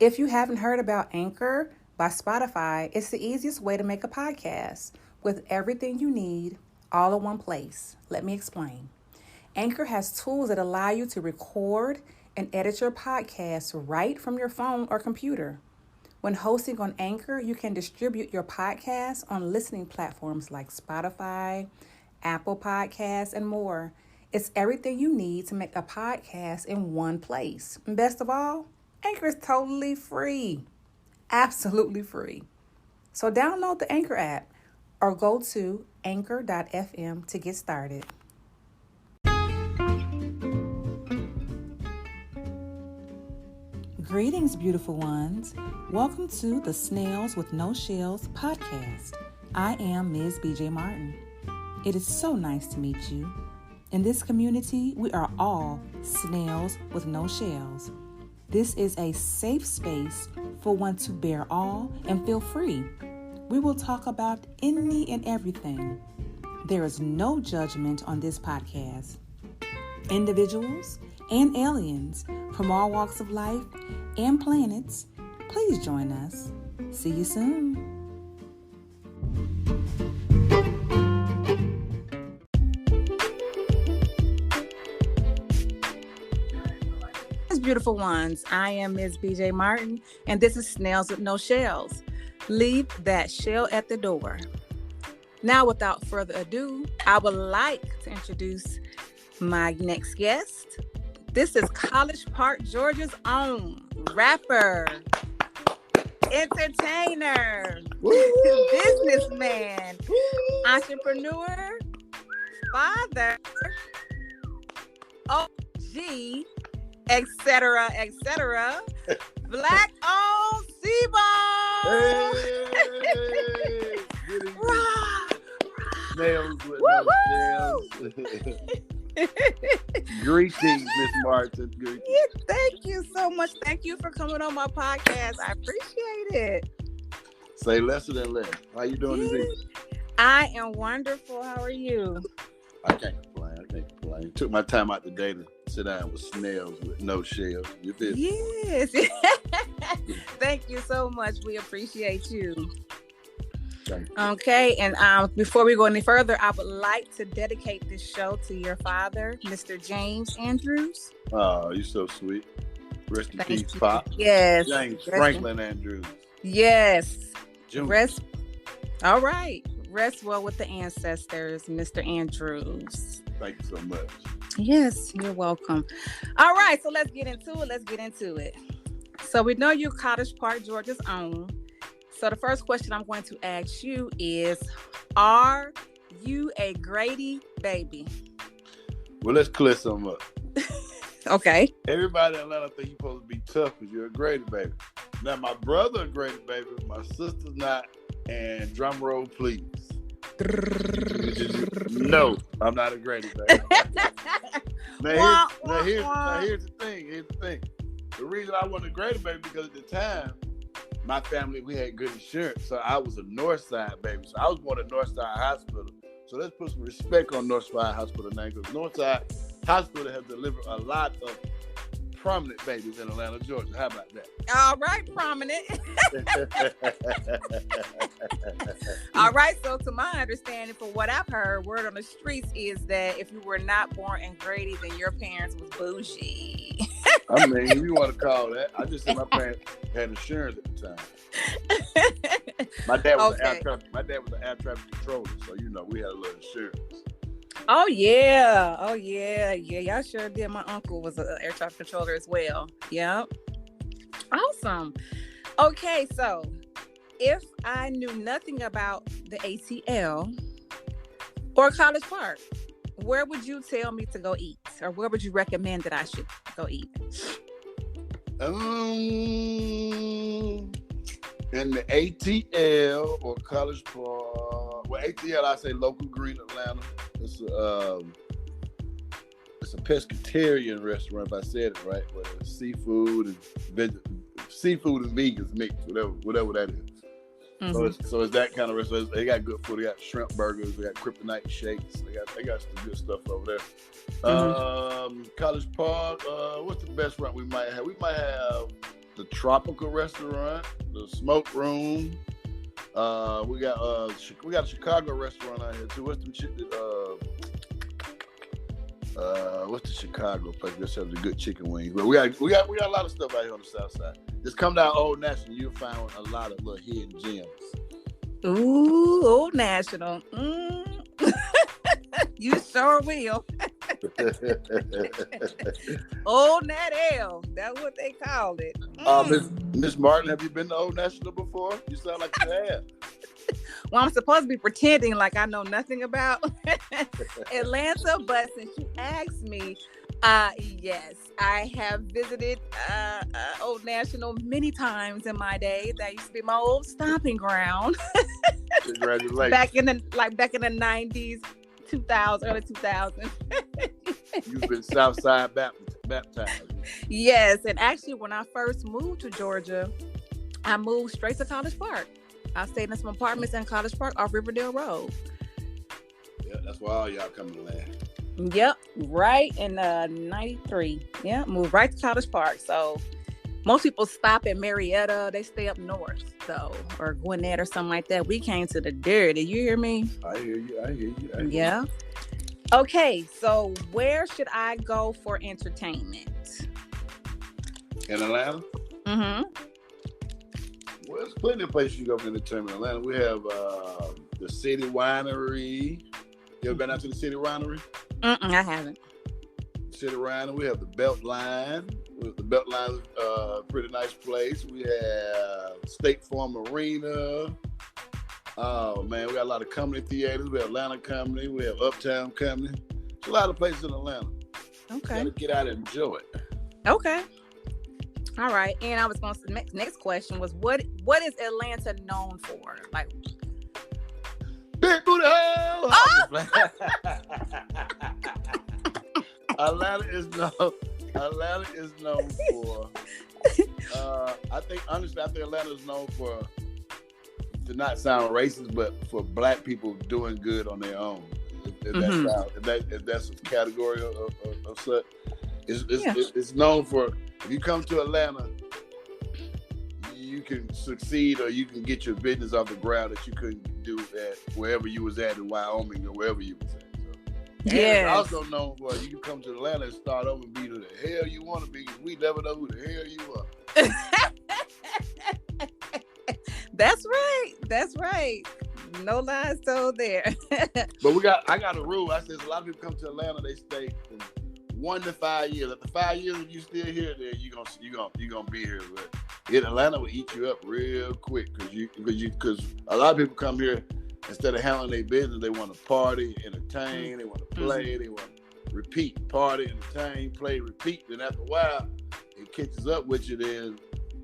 If you haven't heard about Anchor by Spotify, it's the easiest way to make a podcast with everything you need all in one place. Let me explain. Anchor has tools that allow you to record and edit your podcast right from your phone or computer. When hosting on Anchor, you can distribute your podcast on listening platforms like Spotify, Apple Podcasts, and more. It's everything you need to make a podcast in one place. And best of all, Anchor is totally free. Absolutely free. So download the Anchor app or go to anchor.fm to get started. Greetings, beautiful ones. Welcome to the Snails with No Shells podcast. I am Ms. BJ Martin. It is so nice to meet you. In this community, we are all snails with no shells. This is a safe space for one to bear all and feel free. We will talk about any and everything. There is no judgment on this podcast. Individuals and aliens from all walks of life and planets, please join us. See you soon. Beautiful ones, I am Ms. BJ Martin, and this is Snails with No Shells. Leave that shell at the door. Now, without further ado, I would like to introduce my next guest. This is College Park, Georgia's own rapper, entertainer, businessman, entrepreneur, father, OG, etc., Black-owned Seaboard. Snails with no shells. Greetings, Miss Martin. Greetings. Yeah, thank you so much. Thank you for coming on my podcast. I appreciate it. Say lesser than less. How you doing this evening? I am wonderful. How are you? I can't complain. Took my time out today to sit down with Snails with no shells. You feel? Yes. Thank you so much. We appreciate you. Thank you. Okay, and before we go any further, I would like to dedicate this show to your father, Mr. James Andrews. Oh, you're so sweet. Rest in peace, Pop. Yes. James Franklin Andrews. Yes. Junior. All right. Rest well with the ancestors, Mr. Andrews. Thank you so much. Yes, you're welcome. All right, so let's get into it. So we know you're College Park, Georgia's own. So the first question I'm going to ask you is, are you a Grady baby? Well, let's clear something up. Okay. Everybody in Atlanta think you're supposed to be tough because you're a Grady baby. Now, my brother a Grady baby, my sister's not, and drum roll, please. No, I'm not a Grady baby. Now, here's the thing. The reason I wasn't a Grady baby because at the time, my family, we had good insurance. So I was a Northside baby. So I was born at Northside Hospital. So let's put some respect on Northside Hospital name because Northside Hospital has delivered a lot of prominent babies in Atlanta, Georgia. How about that? All right, prominent. All right, so to my understanding, from what I've heard, word on the streets is that if you were not born in Grady, then your parents was bougie. I mean, you want to call that. I just said my parents had insurance at the time. My dad was an air traffic controller, so we had a little insurance. Oh yeah. Y'all sure did. My uncle was an air traffic controller as well. Yep. Awesome. Okay, so if I knew nothing about the ATL or College Park, where would you tell me to go eat, or where would you recommend that I should go eat? In the ATL or College Park. Well, ATL, I say Local Green Atlanta. It's a pescatarian restaurant, if I said it right, where there's seafood and vegans mixed, whatever that is. Mm-hmm. So it's that kind of restaurant. They got good food. They got shrimp burgers. They got kryptonite shakes. They got some good stuff over there. Mm-hmm. College Park. What's the best restaurant we might have? We might have the Tropical Restaurant, the Smoke Room. We got a Chicago restaurant out here too. What's the Chicago place? Just have the good chicken wings. But we got a lot of stuff out here on the south side. Just come down Old National, you'll find a lot of little hidden gems. Ooh, Old National. You sure will. Old Nat L. That's what they called it. Miss Martin, have you been to Old National before? You sound like you have. Well, I'm supposed to be pretending like I know nothing about Atlanta, but since you asked me, yes, I have visited Old National many times in my day. That used to be my old stomping ground. Congratulations. back in the 90s, 2000, early 2000. You've been Southside baptized. Yes, and actually, when I first moved to Georgia, I moved straight to College Park. I stayed in some apartments in College Park off Riverdale Road. Yeah, that's why all y'all come to land. Yep, right in 93. Yeah, moved right to College Park. So most people stop at Marietta. They stay up north, so, or Gwinnett or something like that. We came to the dirt. Did you hear me? I hear you. Yeah. Okay, so where should I go for entertainment? In Atlanta? Mm-hmm. Well, there's plenty of places you go for entertainment in Atlanta. We have the City Winery. You ever been out to the City Winery? I haven't. City Winery. We have the Beltline. The Beltline is a pretty nice place. We have State Farm Arena. Oh, man, we got a lot of comedy theaters. We have Atlanta Comedy. We have Uptown Comedy. There's a lot of places in Atlanta. Okay. You gotta get out and enjoy it. Okay. All right. And I was going to, next question was, what is Atlanta known for? Like, Big booty hole! Oh! Atlanta is known for, I think Atlanta is known for, to not sound racist, but for black people doing good on their own. If that's a category of such. It's known for, if you come to Atlanta, you can succeed or you can get your business off the ground that you couldn't do at wherever you was at in Wyoming or wherever you was at. So. Yeah. It's also known for, you can come to Atlanta and start over and be who the hell you want to be, because we never know who the hell you are. That's right. No lies told there. But I got a rule. I says a lot of people come to Atlanta, they stay from 1 to 5 years. After 5 years, if you still here, then you gonna be here. But in Atlanta will eat you up real quick because a lot of people come here, instead of handling their business, they want to party, entertain, they want to play, they want to repeat, party, entertain, play, repeat. Then after a while, it catches up with you. Then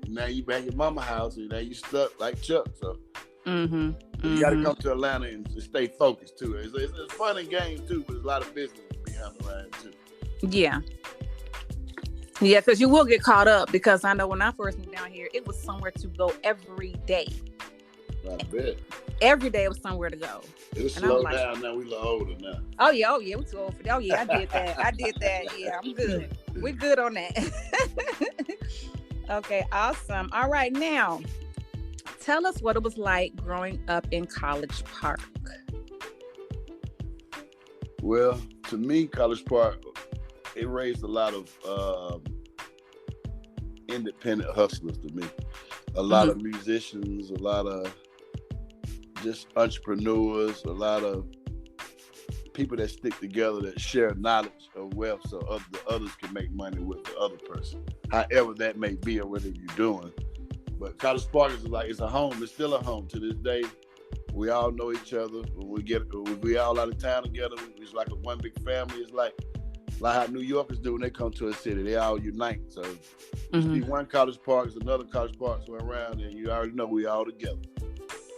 now you back at mama house, and now you stuck like Chuck. So you got to come to Atlanta and stay focused too. It's fun and games too, but there's a lot of business behind the line too. Yeah, because you will get caught up, because I know when I first moved down here, it was somewhere to go every day. I bet. Every day was somewhere to go. It'll slow down now. We a little older now. Oh yeah, we're too old for that. Oh yeah, I did that. Yeah, I'm good. We're good on that. Okay, awesome. All right, now tell us what it was like growing up in College Park. Well, to me, College Park, it raised a lot of independent hustlers to me. A lot of musicians, a lot of just entrepreneurs, a lot of people that stick together, that share knowledge of wealth so the others can make money with the other person, however that may be or whatever you're doing. But College Park is it's a home. It's still a home to this day. We all know each other. When we all out of town together, it's like a one big family. It's like how New Yorkers do when they come to a city. They all unite. So see one College Park, there's another College Park somewhere around, and you already know we all together.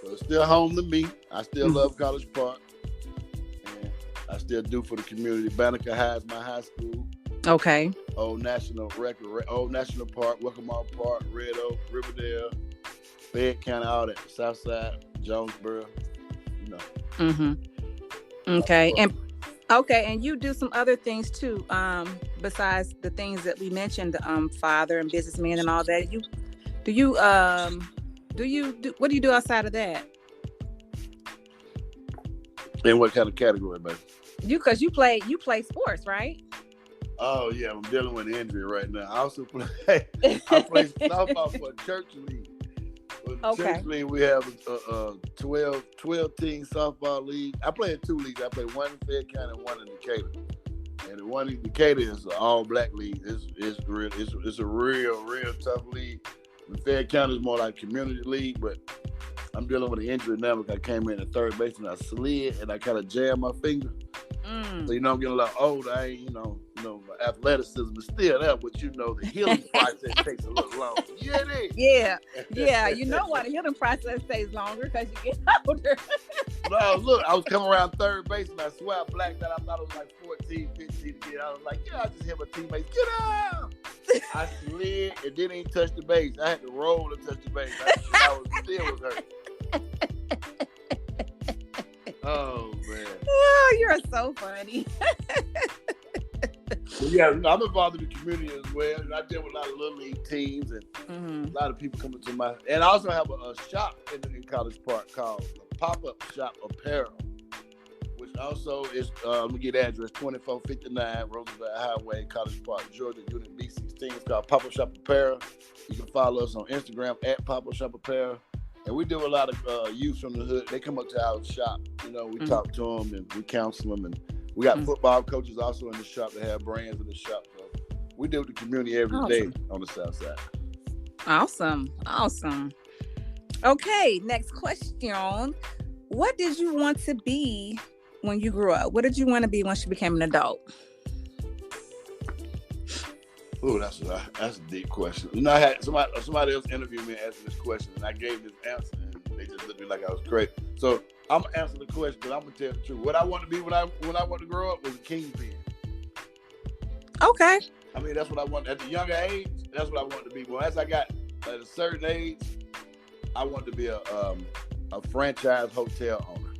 So it's still home to me. I still love College Park, and I still do for the community. Banneker High is my high school. Okay. Old National Park, Wickamar Park, Red Oak, Riverdale, Fayette County, all that. Southside, Jonesboro, you know. Okay. And you do some other things too, besides the things that we mentioned, father and businessman and all that. Do you what do you do outside of that? In what kind of category, man? Because you play sports, right? Oh yeah, I'm dealing with an injury right now. I also play. I play softball for a church league. For the church league, we have a 12 team softball league. I play in 2 leagues. I play one in Fayette County and one in Decatur. And the one in Decatur is an all black league. It's a real tough league. The Fayette County is more like a community league, but I'm dealing with an injury now because I came in at third base and I slid and I kind of jammed my finger. So, I'm getting a lot older. I ain't, my athleticism is still there, but the healing process takes a little longer. Yeah. You know why the healing process stays longer? Because you get older. No, look, I was coming around third base and I swear I blacked out. I thought it was like 14, 15 again. I was like, I just hit my teammates. Get out! I slid and didn't even touch the base. I had to roll to touch the base. I still was hurt. Oh, man. Oh, you're so funny. I'm involved in the community as well. I deal with a lot of little league teams and a lot of people coming to my... And I also have a shop in College Park called Pop-Up Shop Apparel, which also is, let me get the address, 2459 Roosevelt Highway, College Park, Georgia, Unit B16. It's called Pop-Up Shop Apparel. You can follow us on Instagram at Pop-Up Shop Apparel. And we do a lot of youth from the hood. They come up to our shop. We talk to them and we counsel them. And we got football coaches also in the shop that have brands in the shop. So we deal with the community every day on the south side. Awesome. Okay, next question. What did you want to be when you grew up? What did you want to be once you became an adult? Oh, that's a deep question. I had somebody else interview me and ask me this question, and I gave this answer, and they just looked at me like I was crazy. So I'm gonna answer the question, but I'm gonna tell the truth. What I want to be when I want to grow up was a kingpin. Okay. I mean, that's what I want at the younger age. That's what I wanted to be. Well, as I got at a certain age, I wanted to be a franchise hotel owner.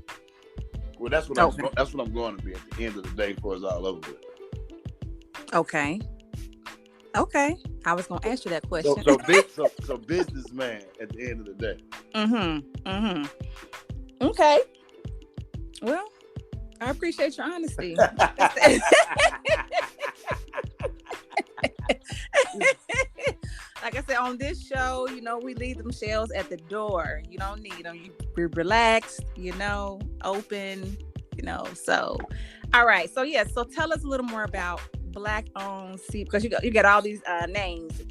Well, that's what I'm going to be at the end of the day before it's all over with. Okay. I was going to ask you that question. So businessman at the end of the day. Okay. Well, I appreciate your honesty. Like I said, on this show, we leave them shells at the door. You don't need them. You be relaxed, open, so. All right. So, so tell us a little more about Black-owned Sea, because you got all these names.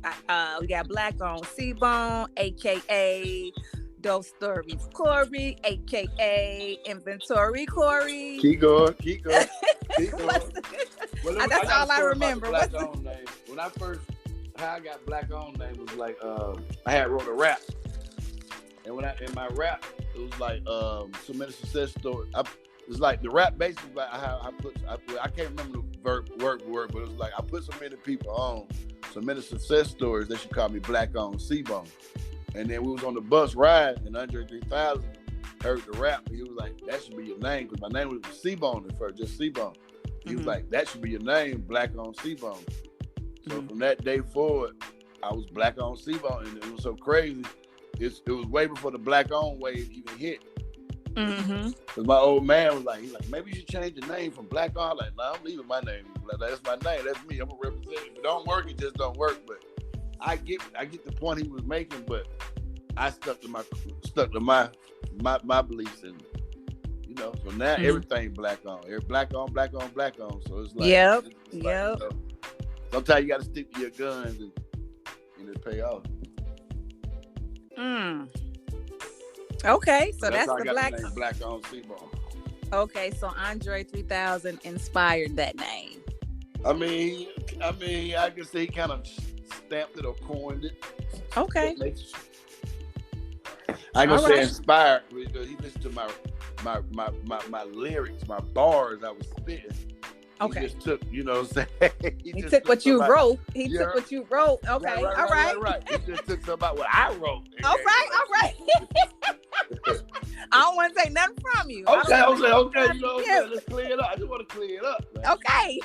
We got Black-owned Seabone, a.k.a. Dope Stories Corey, a.k.a. Inventory Corey. Keep going. Well, that's all I remember. How I got Black-owned name was like, I had wrote a rap. And in my rap, it was like so many success stories. It's like the rap basically like I can't remember the word, but it was like I put so many people on, so many success stories, they should call me Black-owned Seabone. And then we was on the bus ride, and Andre 3000 heard the rap, and he was like, that should be your name, because my name was Seabone at first, just Seabone. He was like, that should be your name, Black-owned Seabone. So from that day forward, I was Black-owned Seabone, and it was so crazy. It was way before the Black-owned wave even hit. Because my old man was like, maybe you should change your name from Black-owned. Like, no, I'm leaving my name. That's my name. That's me. I'm a representative. If it don't work, it just don't work. But I get the point he was making, but I stuck to my beliefs, and so now everything Black-owned. Black-owned. So it's like, yep. Sometimes you got to stick to your guns and it pay off. Okay, so that's the Black-owned Seabone. Okay, so Andre 3000 inspired that name. I mean, I can say he kind of stamped it or coined it. Okay. I ain't gonna say inspired because he listened to my lyrics, my bars I was spitting. Okay. He just took, what I'm saying? He took what you wrote. He took what you wrote. Okay. Right. He just took something about what I wrote. All right. I don't want to take nothing from you. Okay. Let's clear it up. I just want to clear it up. Man. Okay.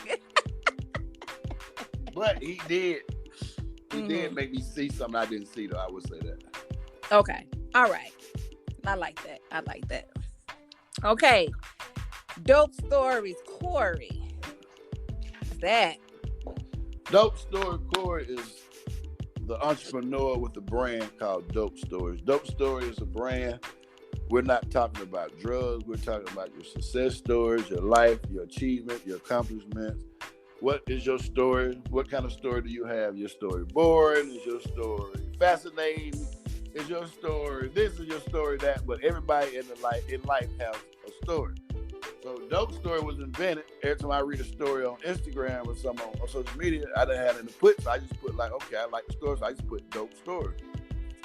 But he did He did make me see something I didn't see, though. I would say that. Okay. All right. I like that. Okay. Dope stories, Corey. What's that? Dope Story Corey is the entrepreneur with a brand called Dope Stories. Dope Story is a brand. We're not talking about drugs. We're talking about your success stories, your life, your achievement, your accomplishments. What is your story? What kind of story do you have? Your story boring? Is your story fascinating? Is your story this? Is your story that? But everybody in life has a story. So Dope Story was invented. Every time I read a story on Instagram or something on social media, I didn't have it in the put, so I just put like, okay, I like the story, so I just put Dope Stories.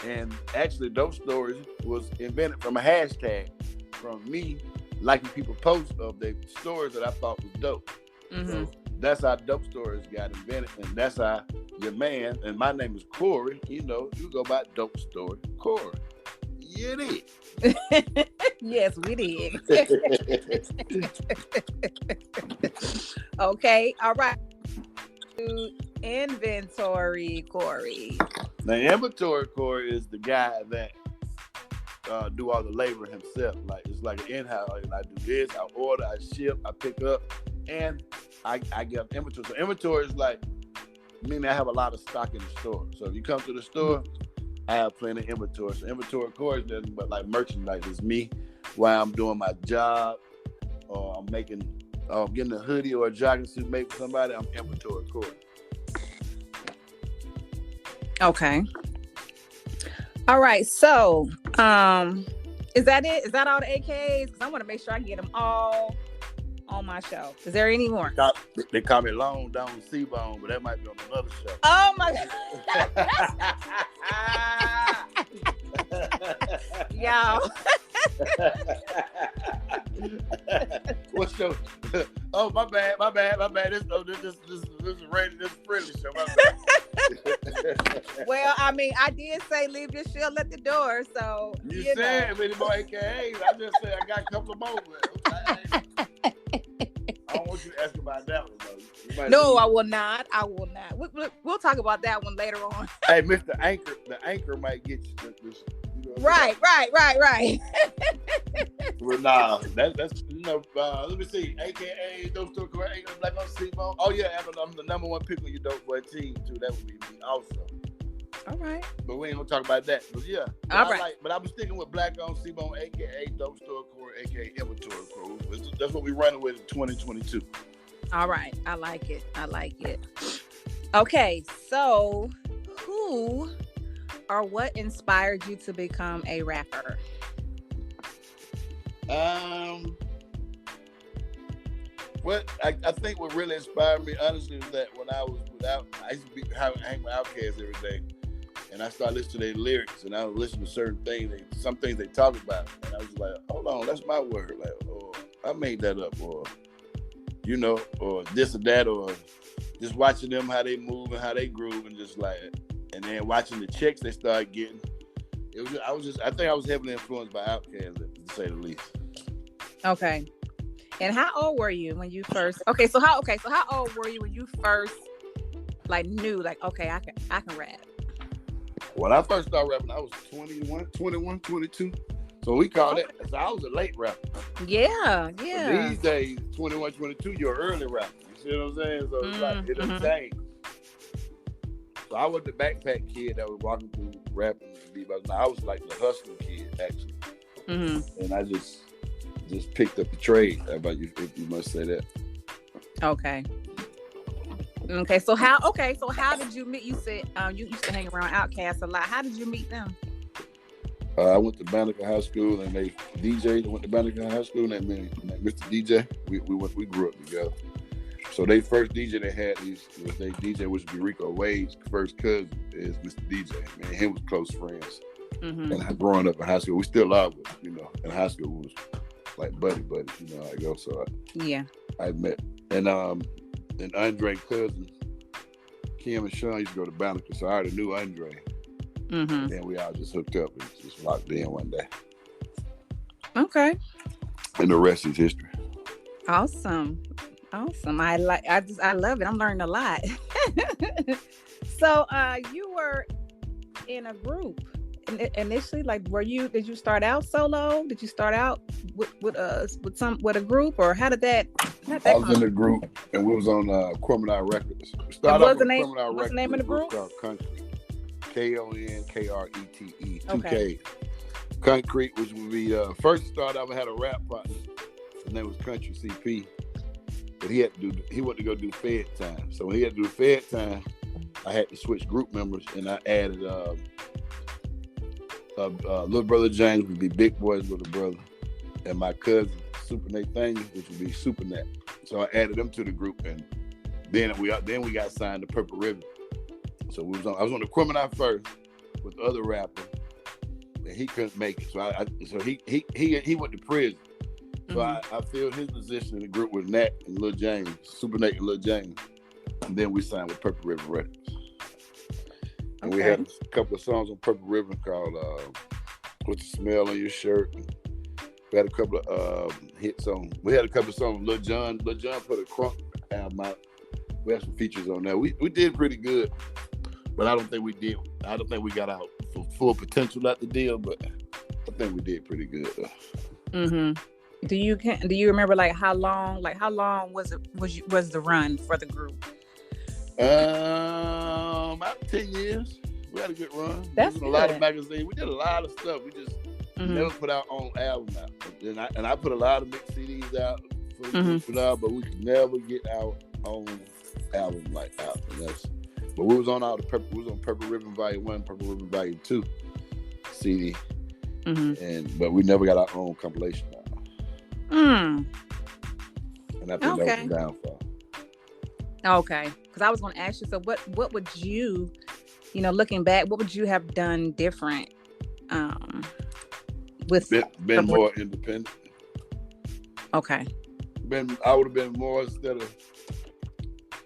And actually, Dope Stories was invented from a hashtag from me liking people posts of the stories that I thought was dope. So that's how Dope Stories got invented, and that's how your man, and my name is Corey, you go by Dope Story Corey. You did. Yes, we did. Okay, all right. Inventory Corey. Now, Inventory Corey is the guy that do all the labor himself. Like, it's like an in-house. I do this, I order, I ship, I pick up, and I get inventory. So inventory is like, meaning I have a lot of stock in the store. So if you come to the store, I have plenty of inventory. So Inventory Corey is nothing but like merchandise. It's me while I'm doing my job, or I'm getting a hoodie or a jogging suit made for somebody. I'm Inventory Corey. Okay. All right. So, is that it? Is that all the AKAs? Because I want to make sure I get them all on my show. Is there any more? They call me Long Down C-Bone, but that might be on another show. Oh my God. Y'all. What's your? Oh, my bad. This is ready. This friendly show. My bad. Well, I mean, I did say leave your shield at the door, so you said many more AKAs. I just said I got a couple of more. I don't want you to ask about that one, though. No, I will not. We'll talk about that one later on. Hey, Mr. Anchor, the anchor might get you this. Right. Well, nah, that's let me see. AKA Dope Story Corey, Black on C-Bone. Oh yeah, I'm the number one pick on your Dope Boy team too. That would be me also. All right. But we ain't gonna talk about that. But yeah. All right. But I was sticking with Black on C-Bone, AKA Dope Story Corey, AKA Inventory Corey. That's what we're running with in 2022. All right. I like it. Okay, so who or what inspired you to become a rapper? I think what really inspired me, honestly, is that when I used to hang with Outkast every day, and I started listening to their lyrics, and I was listening to certain things, some things they talk about, and I was like, hold on, that's my word, like, or I made that up, or or this or that, or just watching them how they move and how they groove, and just like, and then watching the checks they started getting. I think I was heavily influenced by Outkast, to say the least. Okay. And how old were you when you first? So how old were you when you first knew okay, I can rap? When I first started rapping, I was 21, 22. So we call that. So I was a late rapper. Yeah. But these days, 21, 22, you're an early rapper. You see what I'm saying? So it's like it doesn't change. So I was the backpack kid that was walking through rapping and beatboxing. I was like the hustling kid actually, and I just picked up the trade. If you must say that. Okay. So how did you meet? You said you used to hang around Outkast a lot. How did you meet them? I went to Banneker High School, and they DJ that went to Banneker High School, and Mr. DJ. We grew up together. So they first DJ they had was their DJ, which would be Rico Wade's first cousin is Mr. DJ. Me and him was close friends. And growing up in high school, we still are, in high school we was like buddy, how it goes. So I met and Andre cousin Kim and Sean used to go to Banneker, so I already knew Andre. And then we all just hooked up and just locked in one day. Okay. And the rest is history. Awesome. I love it. I'm learning a lot. So you were in a group initially. Like, did you start out solo? Did you start out with a group, or how did that? I was in a group, and we was on Criminal Records. What's the name of the group? Called Country. KONKRETE. 2 Okay. K. Concrete, which would be first started out. I had a rap partner. His name was Country CP, but he wanted to go do Fed time. So when he had to do Fed time, I had to switch group members, and I added little brother James would be Big Boy's little brother, and my cousin Super Nathaniel, which would be Super Nat. So I added them to the group, and then we got signed to Purple Ribbon. So I was on the Criminal first with the other rapper, and he couldn't make it. So he went to prison. So I filled his position in the group with Nat and Lil James, Super Nat and Lil James, and then we signed with Purple Ribbon Records. And we had a couple of songs on Purple Ribbon called "What's the Smell on Your Shirt." We had a couple of hit songs. We had a couple of songs. Lil Jon put a Crunk album out. We had some features on there. We did pretty good, but I don't think we got out for full potential at the deal. But I think we did pretty good. Do you remember like how long was the run for the group? About 10 years. We had a good run. That's a lot of magazines. We did a lot of stuff. We just never put our own album out. And I put a lot of mixed CDs out for the group, but we could never get our own album out. But we was on Purple Ribbon Volume 1, Purple Ribbon Volume 2 CD. But we never got our own compilation out. And I think that was the downfall. Okay. Because I was going to ask you, so what would you, looking back, what would you have done different with... Been more independent. Okay. I would have been more, instead of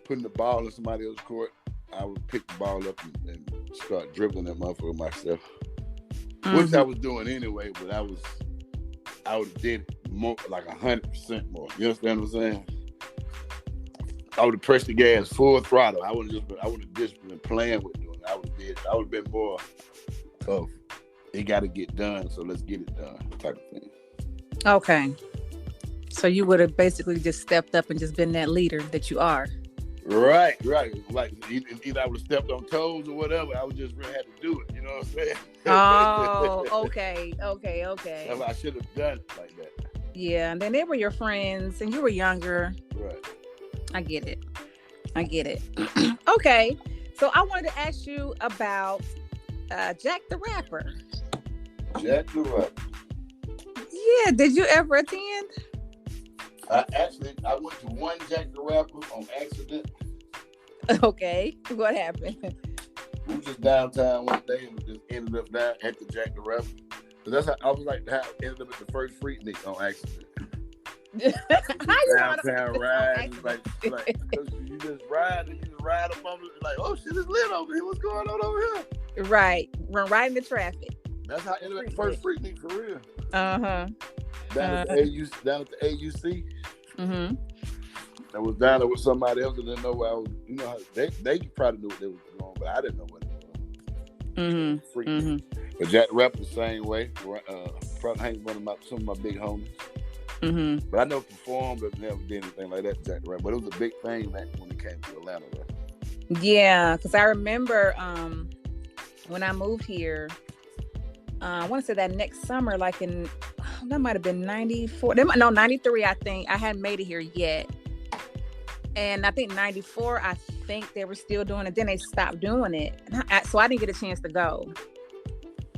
putting the ball in somebody else's court, I would pick the ball up and start dribbling that motherfucker myself. Which I was doing anyway, but I would have did it more, like 100% more. You understand what I'm saying? I would have pressed the gas full throttle. I would have just been playing with doing it. I would have been more of, it got to get done, so let's get it done type of thing. Okay. So you would have basically just stepped up and just been that leader that you are. Right. Like either I would have stepped on toes or whatever. I would just really had to do it. You know what I'm saying? Oh, okay. I should have done it like that. Yeah, and then they were your friends, and you were younger. Right. I get it. Okay, so I wanted to ask you about Jack the Rapper. Jack the Rapper. Yeah, did you ever attend? I went to one Jack the Rapper on accident. Okay, what happened? We were just downtown one day and we just ended up down at the Jack the Rapper. So that's how I was like, how I ended up at the first Freaknik on accident. Downtown ride, like you just ride up on it, like, oh shit, it's lit over here. What's going on over here? Right, run right into traffic. That's how I ended up at the first Freaknik for real. Down at the AUC. I was down there with somebody else and didn't know where I was. You know how they probably knew what they was doing, but I didn't know what it was. But Jack the Rapper the same way. Probably hangs with some of my big homies. But I never performed, but never did anything like that, Jack the Rapper. But it was a big thing when it came to Atlanta. Right? Yeah, because I remember when I moved here, I want to say that next summer, like that might have been 94. No, 93, I think. I hadn't made it here yet. And I think 94, I think they were still doing it. Then they stopped doing it. So I didn't get a chance to go.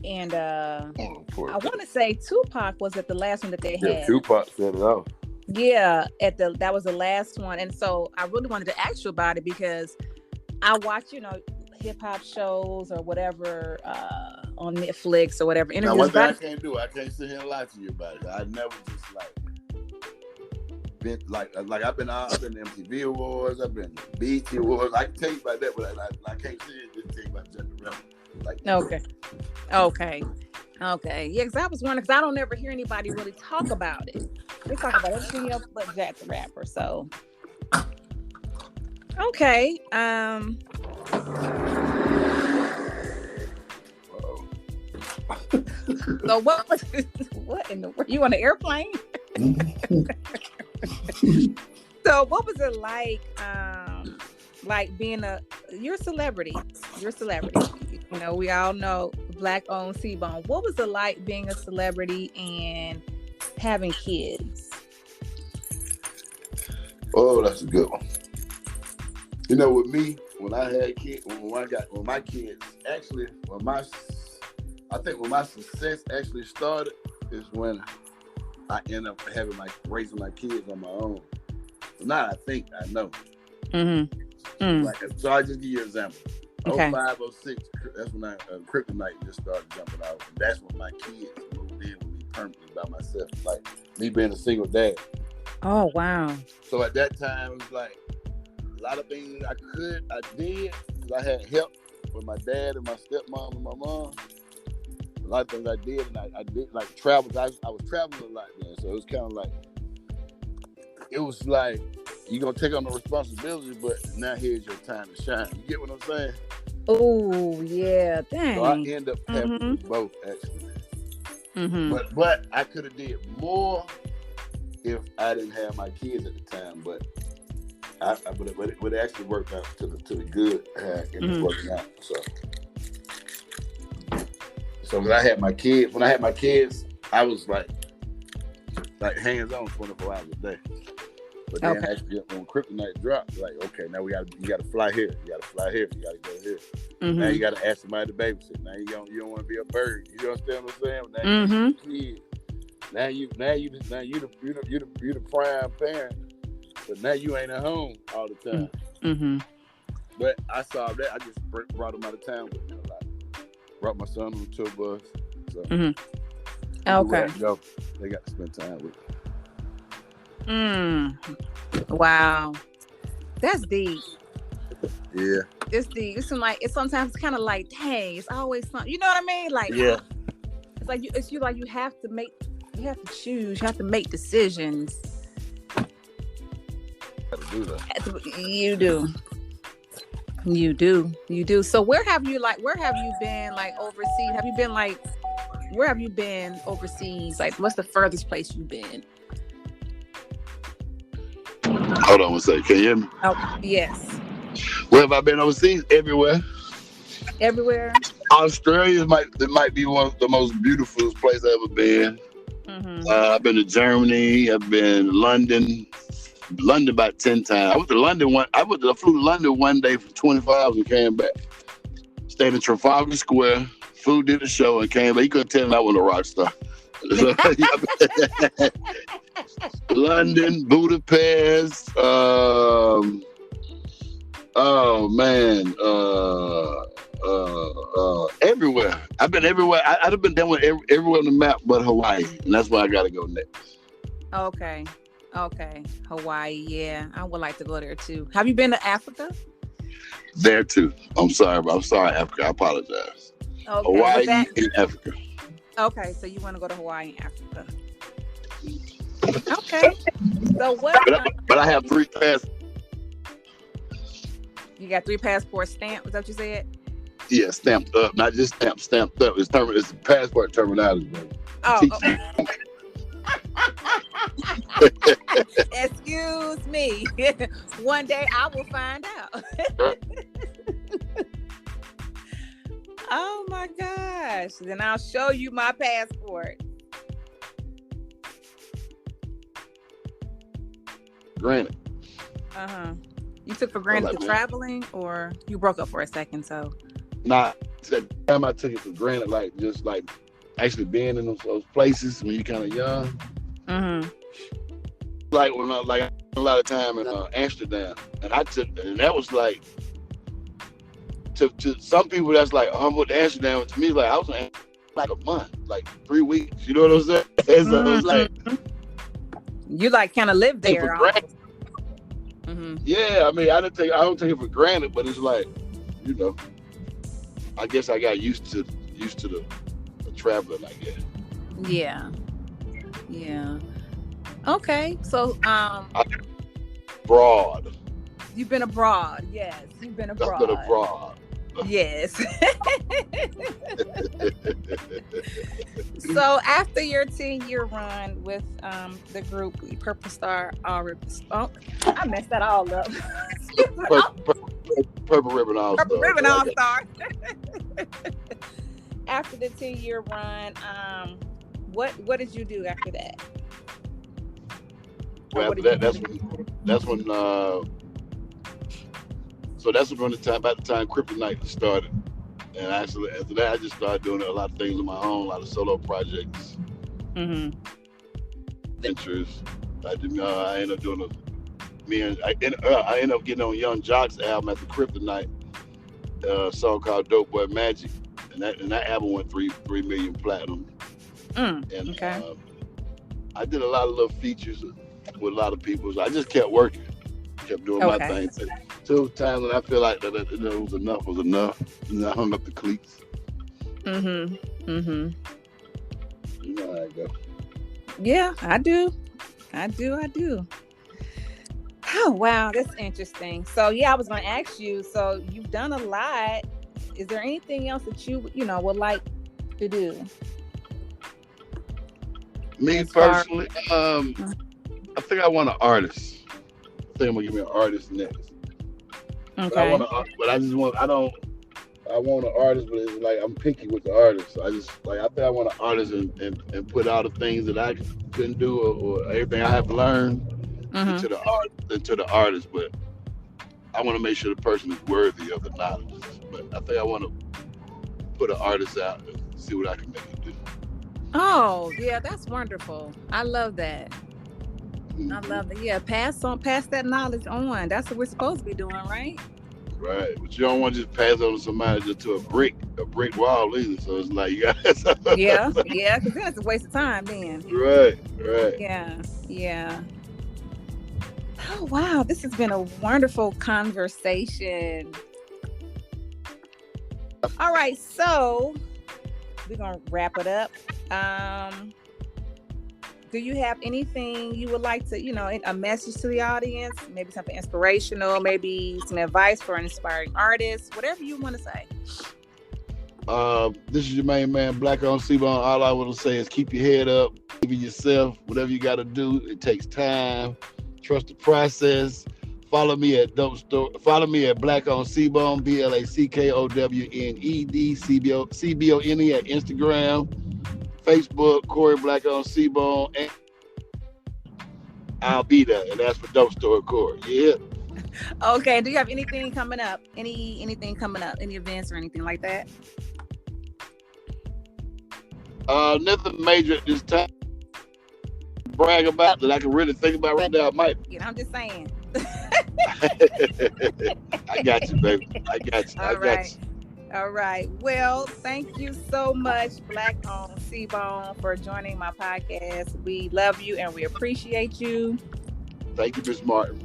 And I want to say Tupac was at the last one that they had. Yeah, Tupac set it off. Yeah, that was the last one. And so I really wanted to ask you about it because I watch, hip hop shows or whatever on Netflix or whatever. Now, one thing I can't do, I can't sit here and lie to you about it. I never just been like I've been MTV Awards, I've been BET Awards. I can tell you about that, but I can't sit here and just tell you about Jack the Rapper. Okay. Yeah, because I was wondering, because I don't ever hear anybody really talk about it. They talk about everything else but Jack the Rapper. So, okay. So what in the world? You on an airplane? So what was it like being you're a celebrity. You're a celebrity. You know, we all know Black-owned C-Bone. What was it like being a celebrity and having kids? Oh, that's a good one. You know, with me, when I had kids, when my kids, actually, I think when my success actually started is when I ended up raising my kids on my own. So now I think I know. So I'll just give you an example. Okay. 05, 06, that's when Kryptonite just started jumping out. And that's when my kids moved in with me permanently by myself. Like me being a single dad. Oh, wow. So at that time, it was like a lot of things I did because I had help with my dad and my stepmom and my mom. A lot of things I did, and I did like travel. I was traveling a lot then, so it was kind of like, it was like, you're going to take on the responsibility, but now here's your time to shine. You get what I'm saying? Oh, yeah. Dang. So I end up having both, actually. But I could have did more if I didn't have my kids at the time, but it actually worked out to the good, and it's working out. So when I had my kids, I was like hands on 24 hours a day. But then actually when Kryptonite dropped, like, okay, now you gotta fly here, you gotta fly here, you gotta go here. Now you gotta ask somebody to babysit. Now you don't want to be a bird. You understand what I'm saying? Now you the prime parent, but now you ain't at home all the time. But I saw that. I just brought them out of town with me a lot. Brought my son on the tour bus. So okay. They got to spend time with me. Wow. That's deep. Yeah. It's deep. It's sometimes kind of like, dang, it's always something. You know what I mean? Like, yeah. It's like you have to choose, you have to make decisions. Do that. You do. So where have you been like overseas? Where have you been overseas? Like, what's the furthest place you've been? Hold on one second. Can you hear me? Oh, yes. Where have I been overseas? Everywhere. Everywhere? Australia might be one of the most beautiful places I've ever been. I've been to Germany. I've been to London about 10 times. I flew to London one day for 24 hours and came back. Stayed in Trafalgar Square. Flew, did the show, and came back. You couldn't tell me I was a rock star. London, Budapest. Everywhere. I've been everywhere. I'd have been done with everywhere on the map but Hawaii, and that's where I got to go next. Okay, Hawaii. Yeah, I would like to go there too. Have you been to Africa? There too. I'm sorry, Africa. I apologize. Okay, Hawaii and Africa. Okay, so you want to go to Hawaii and Africa? Okay. So what? But I have 3 passports. You got 3 passports stamped? Was that what you said? Yeah, stamped up, not just stamped up. It's the passport terminology, baby. Oh. Excuse me. One day I will find out. Oh my gosh. Then I'll show you my passport. Granted. You took for granted the traveling, or you broke up for a second, so? Nah, the time I took it for granted, just actually being in those places when you're kind of young. Like when I spent a lot of time in Amsterdam, and that was like, to some people that's like, I went to Amsterdam. To me, like I was in like a month, like 3 weeks. You know what I'm saying? So it was like, you like kind of lived there. Yeah, I mean, I don't take it for granted, but it's like, you know, I guess I got used to the traveling, I guess. Yeah. Okay, so abroad. You've been abroad. Yes, you've been abroad. I've been abroad. Yes. So after your 10-year run with the group Purple Star, I messed that all up. Purple Ribbon All Star. Purple Ribbon All Star. After the 10-year run, what did you do after that? Well, after that, that's when. So that's when about the time Kryptonite started, and actually after that, I just started doing a lot of things on my own, a lot of solo projects, ventures. I ended up doing I ended up getting on Young Jock's album after Kryptonite, a song called Dope Boy Magic, and that album went 3 million platinum. I did a lot of little features with a lot of people. So I just kept working, kept doing my thing. Till times when I feel like that was enough, and I hung up the cleats. You know how I go. Yeah, I do. Oh wow, that's interesting. So yeah, I was going to ask you. So you've done a lot. Is there anything else that you would like to do? Me personally, I think I want an artist. I think I'm gonna give me an artist next. Okay. I want an artist, but it's like I'm picky with the artist. I think I want an artist and put all the things that I couldn't do or everything I have learned into the artist. But I want to make sure the person is worthy of the knowledge. But I think I want to put an artist out and see what I can make it do. Oh yeah, that's wonderful. I love that. I love it. Yeah, pass that knowledge on. That's what we're supposed to be doing, right? Right, but you don't want to just pass on to somebody just to a brick wall either. So it's like you got yeah, because then it's a waste of time. Then right. Yeah. Oh wow, this has been a wonderful conversation. All right, so we're gonna wrap it up. Do you have anything you would like to, a message to the audience? Maybe something inspirational, maybe some advice for an inspiring artist, whatever you want to say. This is your main man, Black on C-Bone. All I want to say is keep your head up, believe in yourself, whatever you got to do. It takes time. Trust the process. Follow me at Black on C-Bone, BlackOwned, CBONE at Instagram, Facebook, Corey Black on C-Bone, and I'll be there. And that's for Dope Store Corey. Yeah. Okay. Do you have anything coming up? Anything coming up? Any events or anything like that? Nothing major at this time. Brag about that I can really think about right now. I'm just saying. I got you, baby. I got you. All right. Well, thank you so much, Black on C-Bone, for joining my podcast. We love you and we appreciate you. Thank you, Miss Martin.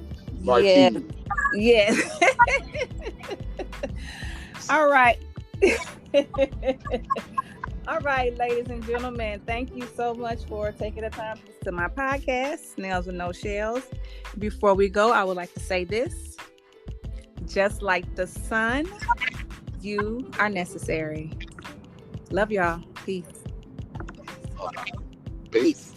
Yes. All right. All right, ladies and gentlemen, thank you so much for taking the time to listen to my podcast, Snails with No Shells. Before we go, I would like to say this. Just like the sun, you are necessary. Love y'all. Peace. Peace.